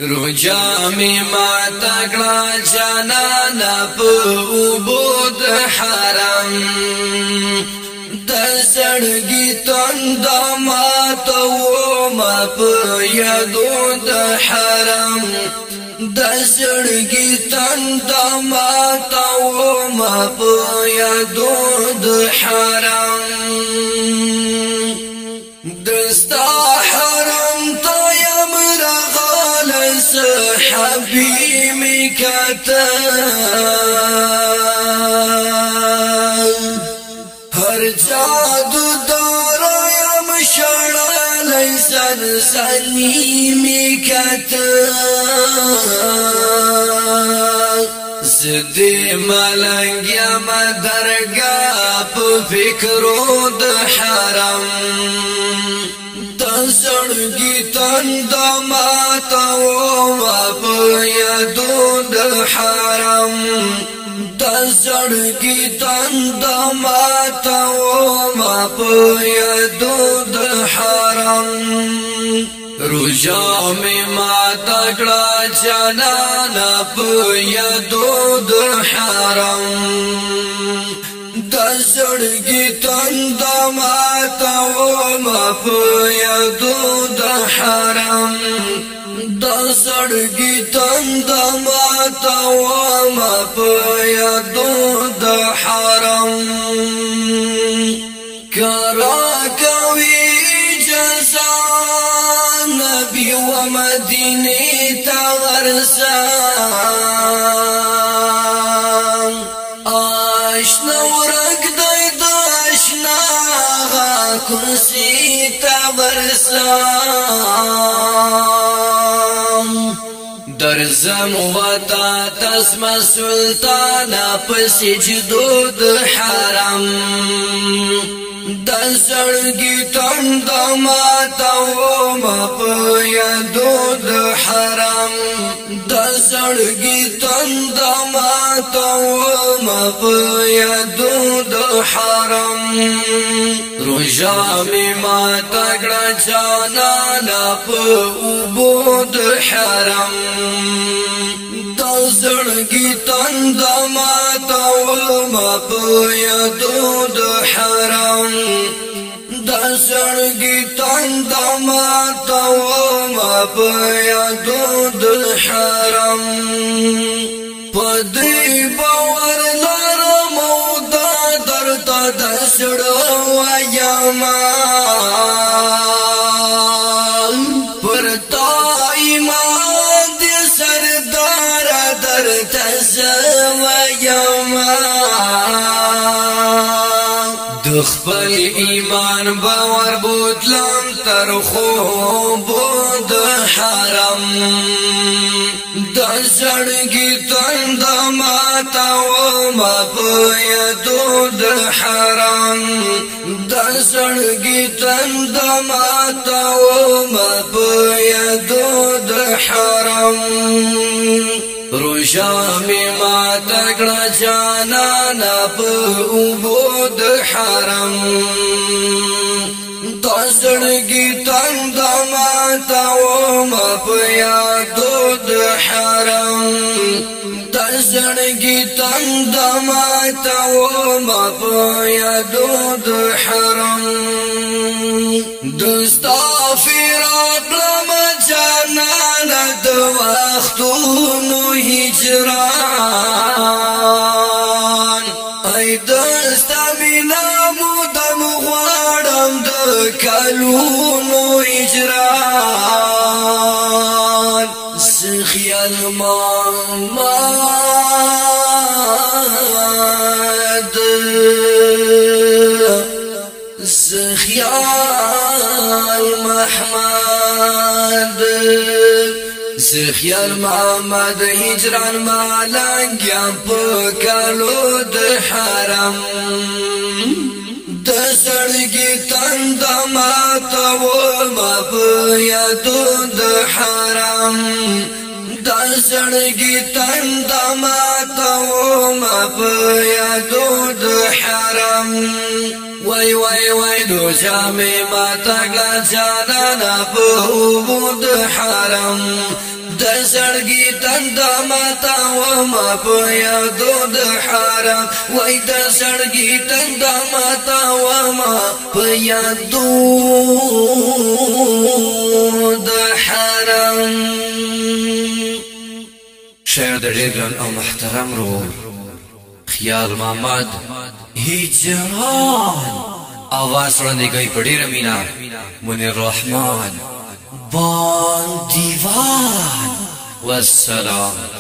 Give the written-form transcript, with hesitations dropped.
روجا می ما تکړه جانانا په عبود حرم د سړګي تند ما تو ما په یادو د حرم د سړګي تند ما تو ما په یادو د حرم دستا حرم ته حبيبي كتا هر جادو دارا يا مشارا ليسان سنيمي كتا زدي ملنگ يا مدرگا بفكرو د حرم سړګي تند ما تو ما په یادو د حرم د سړګي تند ما تو ما په یادو د حرم روجا می ما تکړه جانانا په یادو د حرم د سړګي تند ما تو ما په یادو د حرم د سړګي تند ما تو ما په یادو د حرم کرا کوي جزا نبی و مدینه تا ورسا کرسی تا برسام درزم وطا تسم سلطانا پسجدو د حرم د سړګي تند ما تو ما په یادو د حرم د سړګي تند ما تو ما په یادو د حرم روجا می ما تکړه جانانا په عبود حرم د سړګي تند ما تو ما په یادو د حرم د سړګي تند ما تو ما په یادو د حرم پدې باور لرم او دا درته د سړو وایما پرتا ایمان دې سردار درته زوایما د خپل ایمان باور بوتلم تر خوب د حرم د سړګي تند ما تو ما په یادو د حرم د سړګي تند ما تو ما په یادو د حرم روجا می ما تکړه جانانا په عبود حرم د سړګي تند ما تو ما په یادو د حرم د سړګي تند ما تو ما په یادو د حرم دستا فراق لما جانانا د وختونو هجران ای دستا مینا مودم غواړم د کلونو هجران زخیال محمد زخیال محمد زخیال محمد هجران مالنګ په کالو د حرم د سړګي تند ما تو ما په یادو د حرم د سړګي تند ما تو ما په یادو د حرم وای وای وای دو جامې ما تکړه جانانا په عبود حرم د زړګي تنده ماته وما په یادو د حرم وای د زړګي تنده ماته وما په یادو د حرم. شاعر د ډېر ګران او محترم رول خیال محمد هجران आवाज وړاندې کوي په ډېره مینه منیر رحمان بان دیوان والسلام.